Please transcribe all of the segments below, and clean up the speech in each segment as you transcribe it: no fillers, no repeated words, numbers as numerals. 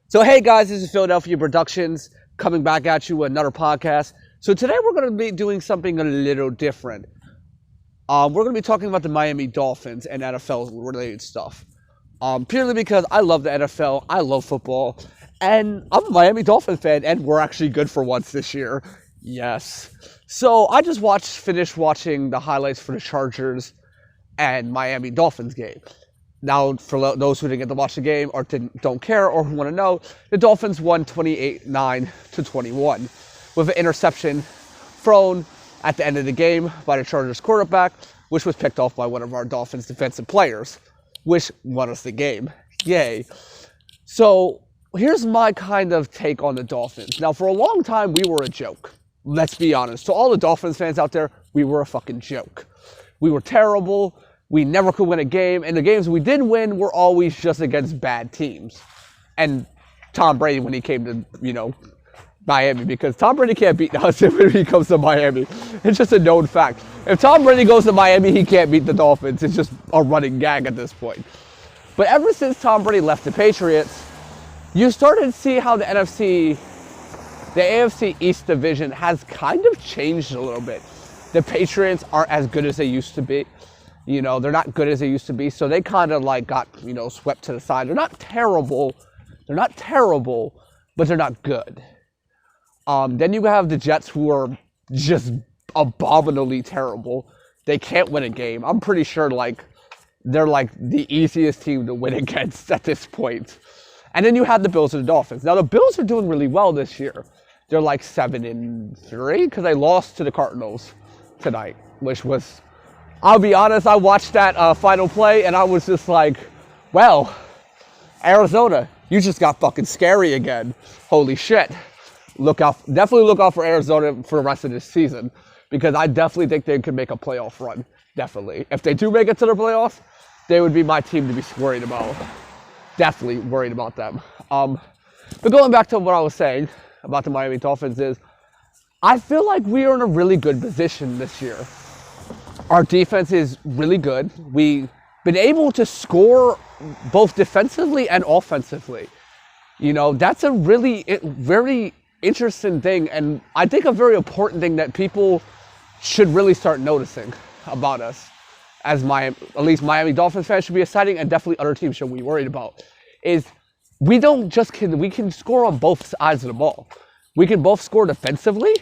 So hey guys, this is Philadelphia Productions coming back at you with another podcast. So today we're going to be doing something a little different. We're going to be talking about the Miami Dolphins and NFL related stuff. Purely because I love the NFL, I love football, and I'm a Miami Dolphins fan, and we're actually good for once this year. Yes. So I just finished watching the highlights for the Chargers and Miami Dolphins game. Now, for those who didn't get to watch the game or don't care or who want to know, the Dolphins won 28-9 to 21 with an interception thrown at the end of the game by the Chargers quarterback, which was picked off by one of our Dolphins defensive players, which won us the game. Yay. So here's my kind of take on the Dolphins. Now, for a long time, we were a joke. Let's be honest. To all the Dolphins fans out there, we were a fucking joke. We were terrible. We never could win a game, and the games we did win were always just against bad teams. And Tom Brady when he came to, Miami, because Tom Brady can't beat us when he comes to Miami. It's just a known fact. If Tom Brady goes to Miami, he can't beat the Dolphins. It's just a running gag at this point. But ever since Tom Brady left the Patriots, you started to see how the AFC East division has kind of changed a little bit. The Patriots aren't as good as they used to be. They're not good as they used to be, so they kind of got, swept to the side. They're not terrible, but they're not good. Then you have the Jets, who are just abominably terrible. They can't win a game. I'm pretty sure, they're the easiest team to win against at this point. And then you have the Bills and the Dolphins. Now, the Bills are doing really well this year. They're 7-3, because they lost to the Cardinals tonight, which was... I'll be honest, I watched that final play, and I was just like, well, Arizona, you just got fucking scary again. Holy shit. Definitely look out for Arizona for the rest of this season, because I definitely think they could make a playoff run. Definitely. If they do make it to the playoffs, they would be my team to be worried about. Definitely worried about them. But going back to what I was saying about the Miami Dolphins is, I feel like we are in a really good position this year. Our defense is really good. We've been able to score both defensively and offensively. That's a really very interesting thing, and I think a very important thing that people should really start noticing about us as at least Miami Dolphins fans should be exciting, and definitely other teams should be worried about, is we can score on both sides of the ball. We can both score defensively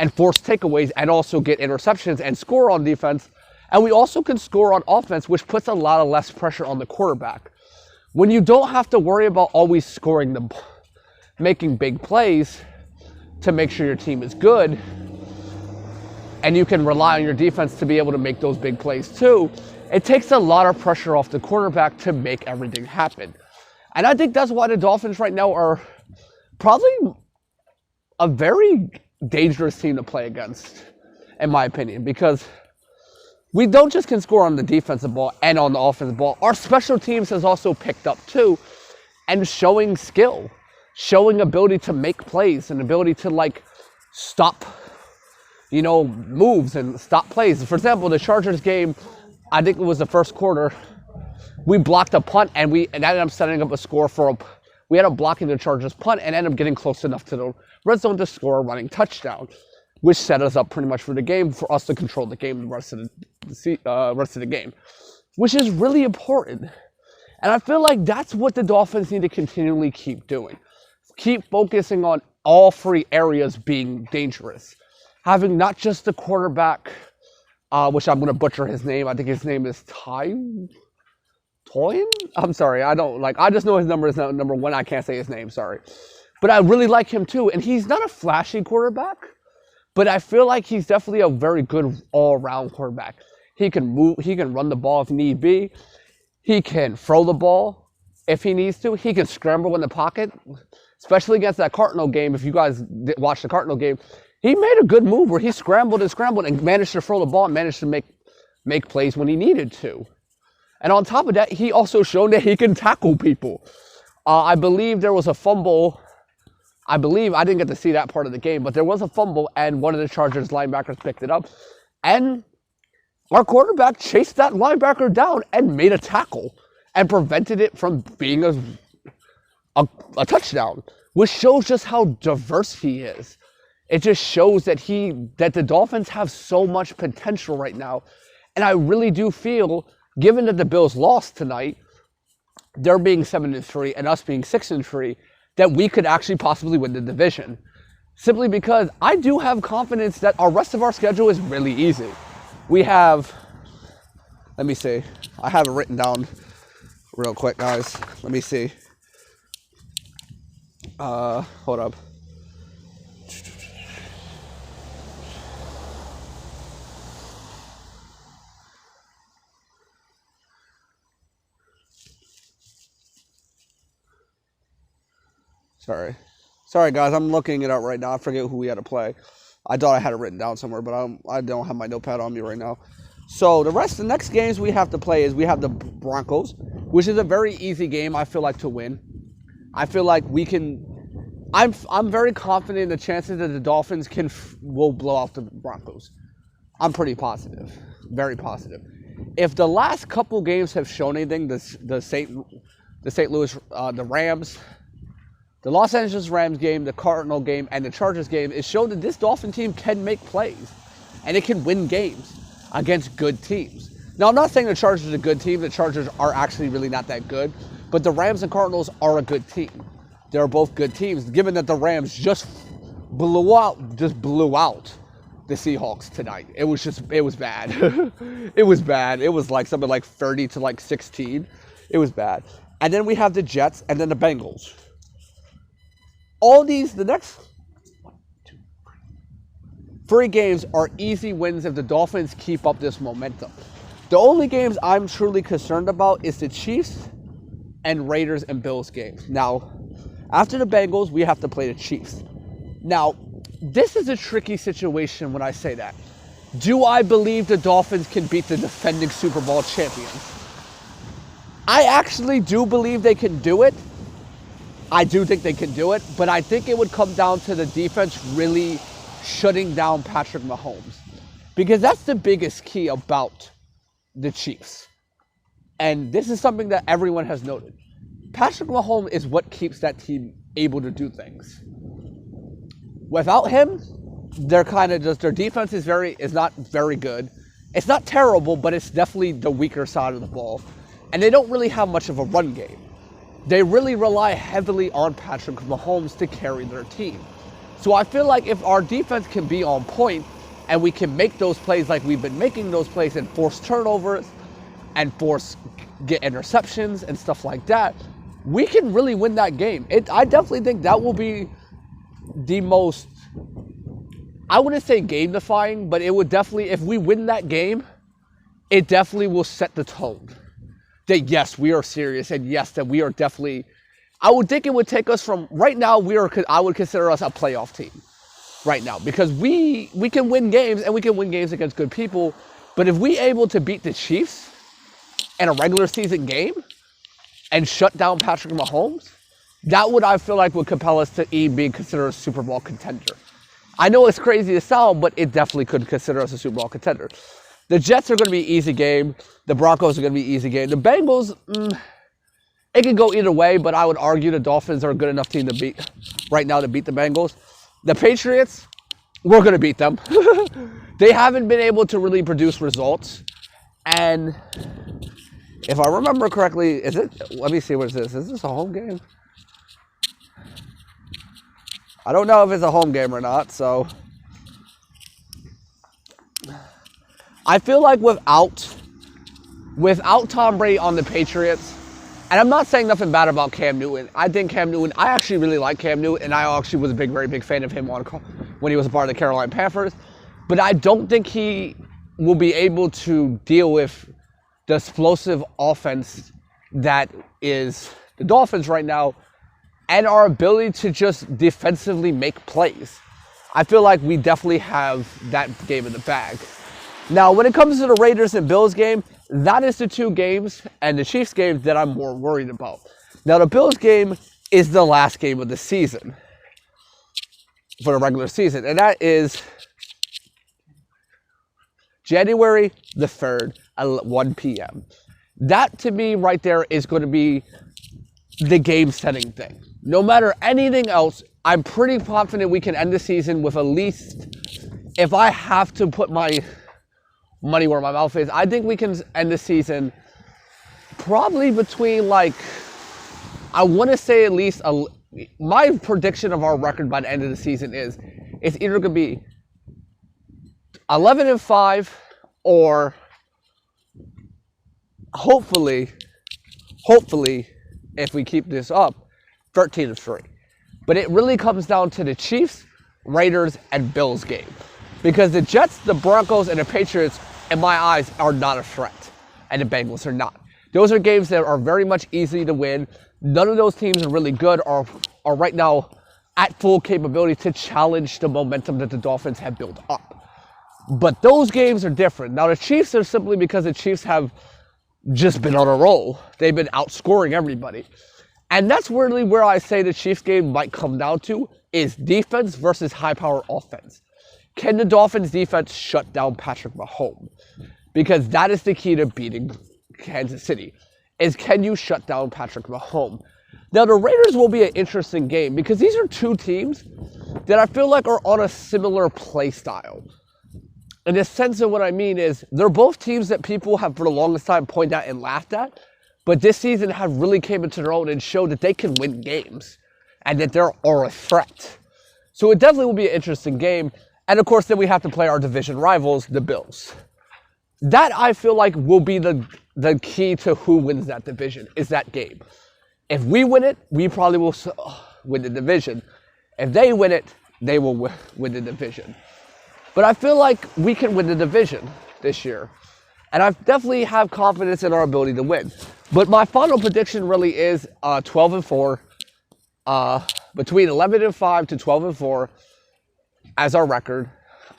and force takeaways and also get interceptions and score on defense. And we also can score on offense, which puts a lot of less pressure on the quarterback. When you don't have to worry about always making big plays to make sure your team is good, and you can rely on your defense to be able to make those big plays too, it takes a lot of pressure off the quarterback to make everything happen. And I think that's why the Dolphins right now are probably a very dangerous team to play against, in my opinion, because we don't just can score on the defensive ball and on the offensive ball. Our special teams has also picked up too, and showing skill, showing ability to make plays and ability to stop, moves and stop plays. For example, the Chargers game, I think it was the first quarter, we blocked a punt and ended up setting up a score we ended up blocking the Chargers punt and ended up getting close enough to the red zone to score a running touchdown, which set us up pretty much for the game, for us to control the game the rest of the game, which is really important. And I feel like that's what the Dolphins need to continually keep doing. Keep focusing on all three areas being dangerous. Having not just the quarterback, which I'm going to butcher his name. I think his name is Toyin? I'm sorry, I just know his number is not number one. I can't say his name, sorry. But I really like him too. And he's not a flashy quarterback, but I feel like he's definitely a very good all-around quarterback. He can move, he can run the ball if need be. He can throw the ball if he needs to. He can scramble in the pocket, especially against that Cardinal game. If you guys watched the Cardinal game, he made a good move where he scrambled and managed to throw the ball and managed to make plays when he needed to. And on top of that, he also showed that he can tackle people. I believe there was a fumble. I didn't get to see that part of the game, but there was a fumble, and one of the Chargers linebackers picked it up. And our quarterback chased that linebacker down and made a tackle and prevented it from being a touchdown, which shows just how diverse he is. It just shows that the Dolphins have so much potential right now. And I really do feel, given that the Bills lost tonight, they're being 7-3 and us being 6-3, that we could actually possibly win the division. Simply because I do have confidence that our rest of our schedule is really easy. We have, let me see. I have it written down real quick, guys. Let me see. Hold up. Sorry, guys. I'm looking it up right now. I forget who we had to play. I thought I had it written down somewhere, but I don't have my notepad on me right now. So the next games we have to play is we have the Broncos, which is a very easy game, I feel like, to win. I feel like we can. I'm very confident in the chances that the Dolphins will blow out the Broncos. I'm pretty positive, very positive. If the last couple games have shown anything, the St. Louis, the Rams, the Los Angeles Rams game, the Cardinal game, and the Chargers game, it showed that this Dolphin team can make plays, and it can win games against good teams. Now, I'm not saying the Chargers are a good team. The Chargers are actually really not that good, but the Rams and Cardinals are a good team. They're both good teams, given that the Rams just blew out the Seahawks tonight. It was bad. It was bad. It was like something like 30-16. It was bad. And then we have the Jets and then the Bengals. The next 3 games are easy wins if the Dolphins keep up this momentum. The only games I'm truly concerned about is the Chiefs and Raiders and Bills games. Now, after the Bengals, we have to play the Chiefs. Now, this is a tricky situation when I say that. Do I believe the Dolphins can beat the defending Super Bowl champions? I actually do believe they can do it. I do think they can do it, but I think it would come down to the defense really shutting down Patrick Mahomes. Because that's the biggest key about the Chiefs. And this is something that everyone has noted. Patrick Mahomes is what keeps that team able to do things. Without him, they're kind of just, their defense is not very good. It's not terrible, but it's definitely the weaker side of the ball. And they don't really have much of a run game. They really rely heavily on Patrick Mahomes to carry their team. So I feel like if our defense can be on point and we can make those plays like we've been making those plays and force turnovers and get interceptions and stuff like that, we can really win that game. I definitely think that will be the most, I wouldn't say game-defying, but it would definitely, if we win that game, it definitely will set the tone. That yes, we are serious, and yes, that we are definitely, I would think it would take us from, right now, I would consider us a playoff team right now, because we can win games, and we can win games against good people, but if we able to beat the Chiefs in a regular season game and shut down Patrick Mahomes, that would, I feel like, would compel us to being considered a Super Bowl contender. I know it's crazy to sound, but it definitely could consider us a Super Bowl contender. The Jets are going to be an easy game. The Broncos are going to be an easy game. The Bengals, it can go either way, but I would argue the Dolphins are a good enough team to beat right now to beat the Bengals. The Patriots, we're going to beat them. They haven't been able to really produce results. And if I remember correctly, let me see what is this. Is this a home game? I don't know if it's a home game or not, so I feel like without Tom Brady on the Patriots, and I'm not saying nothing bad about Cam Newton. I actually really like Cam Newton, and I actually was a very big fan of him when he was a part of the Carolina Panthers. But I don't think he will be able to deal with the explosive offense that is the Dolphins right now, and our ability to just defensively make plays. I feel like we definitely have that game in the bag. Now, when it comes to the Raiders and Bills game, that is the 2 games and the Chiefs game that I'm more worried about. Now, the Bills game is the last game of the season for the regular season, and that is January the 3rd at 1 p.m. That, to me, right there is going to be the game-setting thing. No matter anything else, I'm pretty confident we can end the season with at least, if I have to put my money where my mouth is, I think we can end the season probably between, like, I want to say at least, my prediction of our record by the end of the season is it's either going to be 11-5 or hopefully, if we keep this up, 13-3. But it really comes down to the Chiefs, Raiders, and Bills game. Because the Jets, the Broncos, and the Patriots, in my eyes, are not a threat. And the Bengals are not. Those are games that are very much easy to win. None of those teams are really good or are right now at full capability to challenge the momentum that the Dolphins have built up. But those games are different. Now, the Chiefs are simply because the Chiefs have just been on a roll. They've been outscoring everybody. And that's really where I say the Chiefs game might come down to, is defense versus high-power offense. Can the Dolphins defense shut down Patrick Mahomes? Because that is the key to beating Kansas City, is can you shut down Patrick Mahomes? Now, the Raiders will be an interesting game because these are two teams that I feel like are on a similar play style. In the sense of what I mean is, they're both teams that people have for the longest time pointed at and laughed at, but this season have really came into their own and showed that they can win games and that they are a threat. So it definitely will be an interesting game. And of course, then we have to play our division rivals, the Bills. That I feel like will be the key to who wins that division, is that game. If we win it, we probably will win the division. If they win it, they will win the division. But I feel like we can win the division this year. And I definitely have confidence in our ability to win. But my final prediction really is 12-4. Between 11-5 to 12-4 as our record.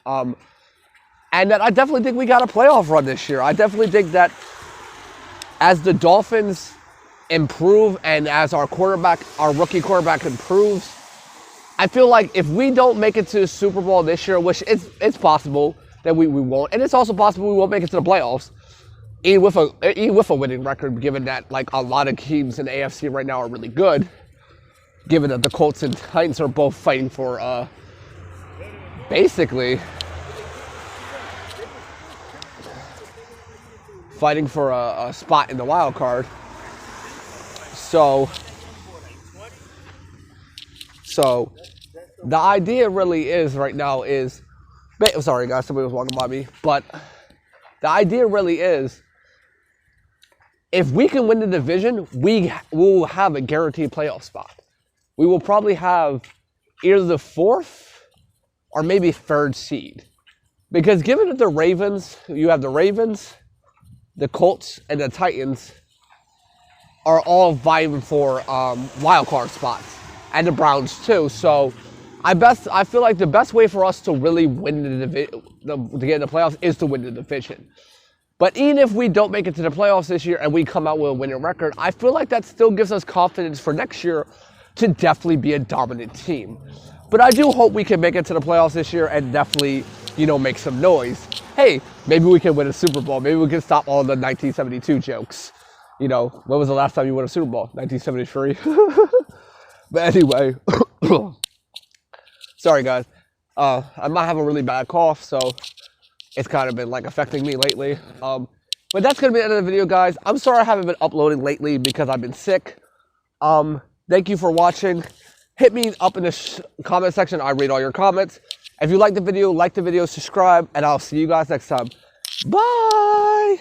And that I definitely think we got a playoff run this year. I definitely think that as the Dolphins improve and as our rookie quarterback improves, I feel like if we don't make it to the Super Bowl this year, which it's possible that we won't, and it's also possible we won't make it to the playoffs, even with a winning record, given that like a lot of teams in the AFC right now are really good, given that the Colts and Titans are both fighting for basically fighting for a spot in the wild card. So the idea really is right now is, sorry guys, somebody was walking by me, but the idea really is, if we can win the division, we will have a guaranteed playoff spot. We will probably have either the 4th or maybe 3rd seed. Because given that you have the Ravens, the Colts, and the Titans are all vying for wild card spots. And the Browns too. So I feel like the best way for us to really win the division, to get in the playoffs, is to win the division. But even if we don't make it to the playoffs this year and we come out with a winning record, I feel like that still gives us confidence for next year to definitely be a dominant team. But I do hope we can make it to the playoffs this year and definitely, make some noise. Hey, maybe we can win a Super Bowl. Maybe we can stop all the 1972 jokes. When was the last time you won a Super Bowl? 1973? But anyway, sorry guys. I might have a really bad cough, so it's kind of been like affecting me lately. But that's going to be the end of the video, guys. I'm sorry I haven't been uploading lately because I've been sick. Thank you for watching. Hit me up in the comment section. I read all your comments. If you like the video, subscribe, and I'll see you guys next time. Bye!